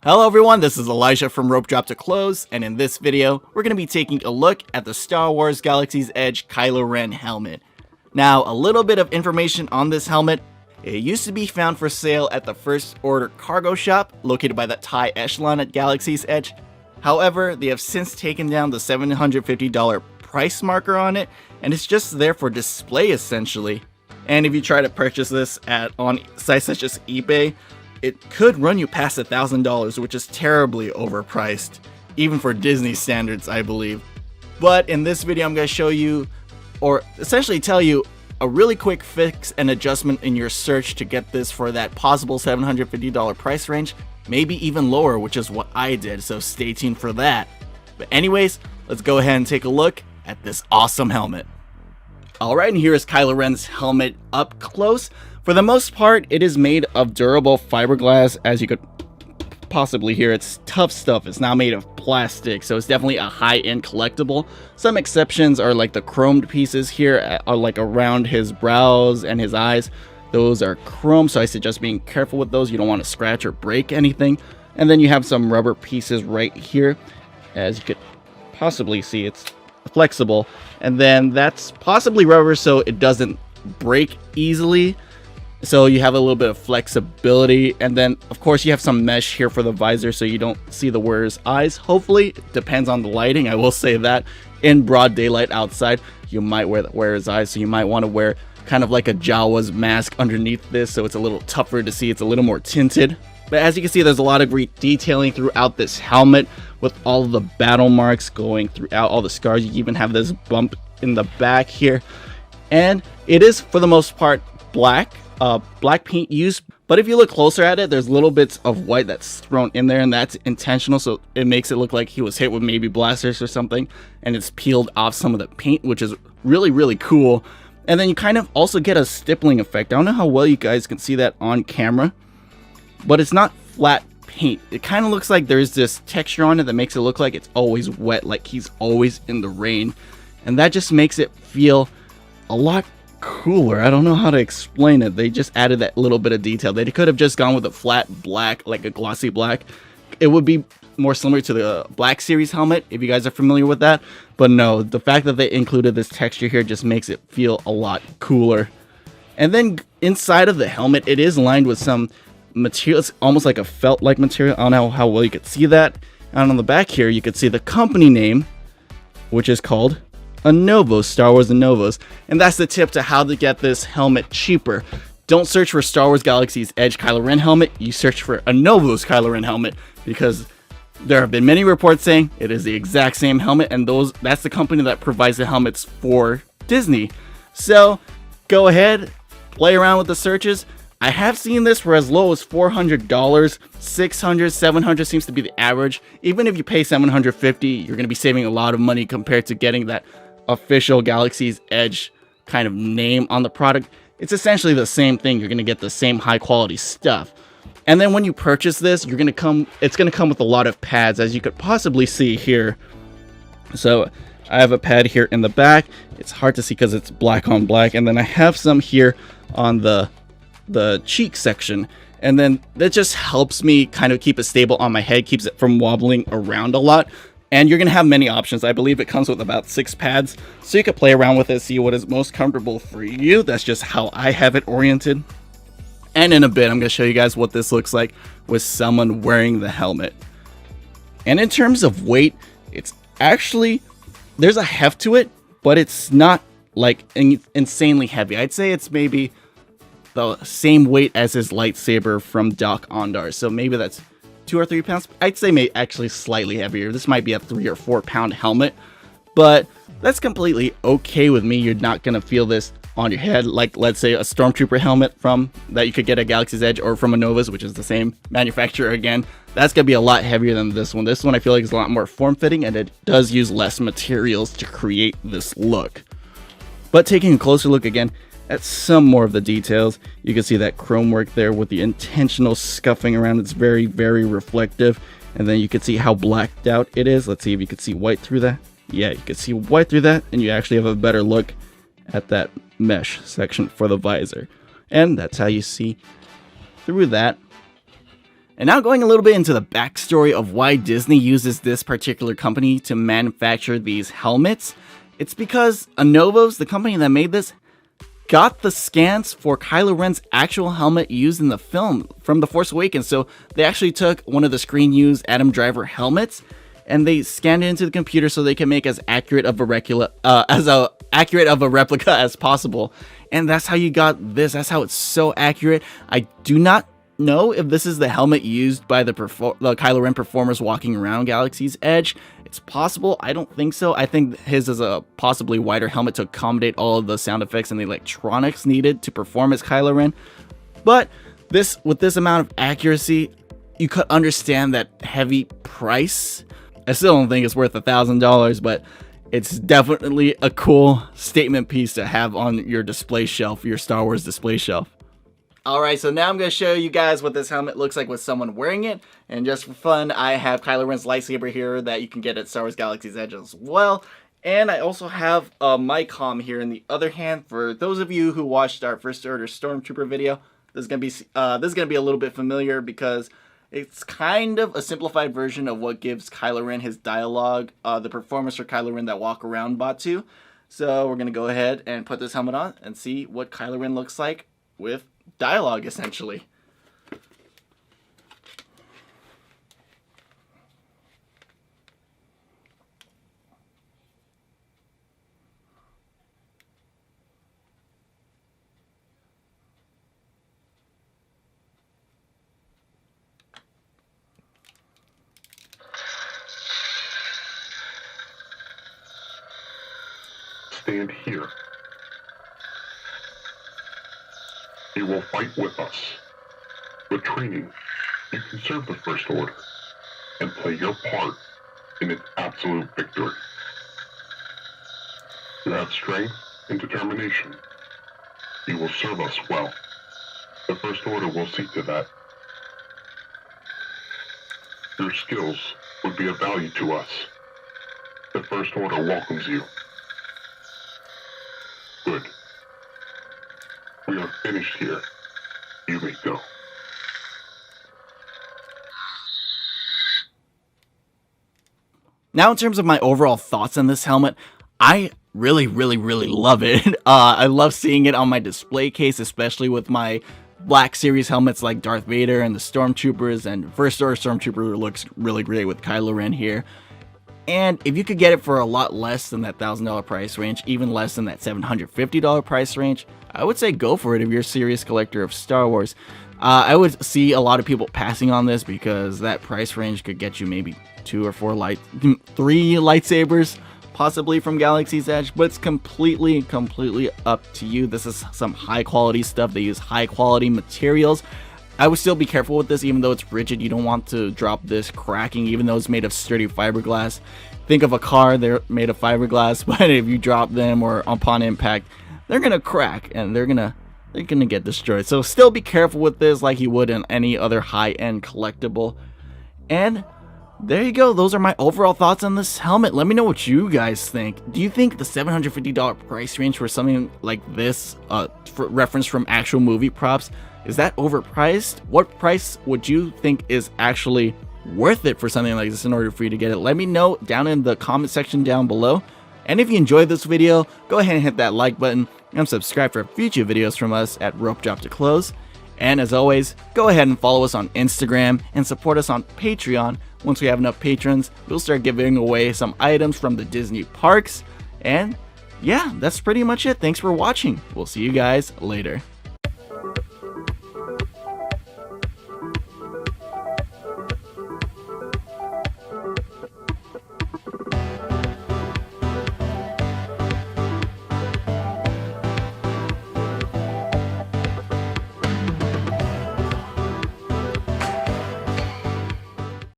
Hello everyone, this is Elijah from Rope Drop to Close, and in this video, we're going to be taking a look at the Star Wars Galaxy's Edge Kylo Ren helmet. Now, a little bit of information on this helmet. It used to be found for sale at the First Order cargo shop, located by the TIE Echelon at Galaxy's Edge. However, they have since taken down the $750 price marker on it, and it's just there for display essentially. And if you try to purchase this on sites such as eBay, it could run you past $1,000, which is terribly overpriced, even for Disney standards, I believe. But in this video, I'm going to show you, or essentially tell you, a really quick fix and adjustment in your search to get this for that possible $750 price range, maybe even lower, which is what I did, so stay tuned for that. But anyways, let's go ahead and take a look at this awesome helmet. Alright, and here is Kylo Ren's helmet up close. For the most part, it is made of durable fiberglass. As you could possibly hear, it's tough stuff. It's not made of plastic, so it's definitely a high-end collectible. Some exceptions are like the chromed pieces here are like around his brows and his eyes. Those are chrome, so I suggest being careful with those. You don't want to scratch or break anything. And then you have some rubber pieces right here. As you could possibly see, it's flexible. And then that's possibly rubber, so it doesn't break easily. So you have a little bit of flexibility, and then of course you have some mesh here for the visor so you don't see the wearer's eyes. Hopefully, it depends on the lighting, I will say that. In broad daylight outside, you might wear the wearer's eyes, so you might want to wear kind of like a Jawa's mask underneath this, so it's a little tougher to see, it's a little more tinted. But as you can see, there's a lot of great detailing throughout this helmet with all of the battle marks going throughout, all the scars. You even have this bump in the back here. And it is, for the most part, black paint used, but if you look closer at it, there's little bits of white that's thrown in there, and that's intentional, so it makes it look like he was hit with maybe blasters or something, and it's peeled off some of the paint, which is really cool. And then you kind of also get a stippling effect. I don't know how well you guys can see that on camera, but it's not flat paint. It kind of looks like there's this texture on it that makes it look like it's always wet, like he's always in the rain, and that just makes it feel a lot cooler. I don't know how to explain it. They just added that little bit of detail. They could have just gone with a flat black, like a glossy black. It would be more similar to the Black Series helmet, if you guys are familiar with that. But no, the fact that they included this texture here just makes it feel a lot cooler. And then inside of the helmet, it is lined with some material. It's almost like a felt-like material. I don't know how well you could see that. And on the back here, you could see the company name, which is called Anovos, Star Wars Anovos, and that's the tip to how to get this helmet cheaper. Don't search for Star Wars Galaxy's Edge Kylo Ren helmet, you search for Anovos Kylo Ren helmet, because there have been many reports saying it is the exact same helmet, and that's the company that provides the helmets for Disney. So go ahead, play around with the searches. I have seen this for as low as $400, $600, $700 seems to be the average. Even if you pay $750, you're going to be saving a lot of money compared to getting that official Galaxy's Edge kind of name on the product. It's essentially the same thing. You're going to get the same high quality stuff. And then when you purchase this, it's going to come with a lot of pads, as you could possibly see here. So I have a pad here in the back. It's hard to see because it's black on black. And then I have some here on the cheek section, and then that just helps me kind of keep it stable on my head, keeps it from wobbling around a lot. And you're gonna have many options. I believe it comes with about 6 pads, so you can play around with it, see what is most comfortable for you. That's just how I have it oriented. And in a bit, I'm gonna show you guys what this looks like with someone wearing the helmet. And in terms of weight, it's actually, there's a heft to it, but it's not like insanely heavy. I'd say it's maybe the same weight as his lightsaber from Doc Ondar, so maybe that's 2 or 3 pounds. I'd say maybe actually slightly heavier. This might be a 3 or 4 pound helmet, but that's completely okay with me. You're not gonna feel this on your head like, let's say, a Stormtrooper helmet that you could get at Galaxy's Edge, or from Anovos, which is the same manufacturer again. That's gonna be a lot heavier than this one. This one I feel like is a lot more form-fitting, and it does use less materials to create this look. But taking a closer look again at some more of the details, you can see that chrome work there with the intentional scuffing around. It's very reflective, and then you can see how blacked out it is. Let's see if you can see white through that. Yeah, you can see white through that, and you actually have a better look at that mesh section for the visor, and that's how you see through that. And now going a little bit into the backstory of why Disney uses this particular company to manufacture these helmets. It's because Anovos, the company that made this, got the scans for Kylo Ren's actual helmet used in the film from The Force Awakens. So they actually took one of the screen-used Adam Driver helmets and they scanned it into the computer so they can make as accurate of a replica as possible. And that's how you got this. That's how it's so accurate. I do not know if this is the helmet used by the Kylo Ren performers walking around Galaxy's Edge. It's possible. I don't think so. I think his is a possibly wider helmet to accommodate all of the sound effects and the electronics needed to perform as Kylo Ren. But with this amount of accuracy, you could understand that heavy price. I still don't think it's worth $1,000, but it's definitely a cool statement piece to have on your display shelf, your Star Wars display shelf. Alright, so now I'm going to show you guys what this helmet looks like with someone wearing it. And just for fun, I have Kylo Ren's lightsaber here that you can get at Star Wars Galaxy's Edge as well. And I also have my comm here in the other hand. For those of you who watched our First Order Stormtrooper video, this is going to be a little bit familiar because it's kind of a simplified version of what gives Kylo Ren his dialogue, the performance for Kylo Ren that Walk Around Batu. So we're going to go ahead and put this helmet on and see what Kylo Ren looks like with dialogue, essentially. Stand here. You will fight with us. With training, you can serve the First Order and play your part in its absolute victory. You have strength and determination. You will serve us well. The First Order will see to that. Your skills would be of value to us. The First Order welcomes you. Good. We are finished here. You may go. Now, in terms of my overall thoughts on this helmet, I really love it. I love seeing it on my display case, especially with my Black Series helmets like Darth Vader and the Stormtroopers, and First Order Stormtrooper looks really great with Kylo Ren here. And if you could get it for a lot less than that $1,000 price range, even less than that $750 price range, I would say go for it if you're a serious collector of Star Wars. I would see a lot of people passing on this because that price range could get you maybe 3 lightsabers, possibly from Galaxy's Edge, but it's completely up to you. This is some high quality stuff. They use high quality materials. I would still be careful with this, even though it's rigid. You don't want to drop this cracking, even though it's made of sturdy fiberglass. Think of a car, they're made of fiberglass, but if you drop them or upon impact, they're gonna crack and they're gonna get destroyed. So still be careful with this like you would in any other high-end collectible. And there you go. Those are my overall thoughts on this helmet. Let me know what you guys think. Do you think the $750 price range for something like this, for reference from actual movie props, is that overpriced? What price would you think is actually worth it for something like this in order for you to get it? Let me know down in the comment section down below. And if you enjoyed this video, go ahead and hit that like button and subscribe for future videos from us at Rope Drop to Close. And as always, go ahead and follow us on Instagram and support us on Patreon. Once we have enough patrons, we'll start giving away some items from the Disney parks. And yeah, that's pretty much it. Thanks for watching. We'll see you guys later.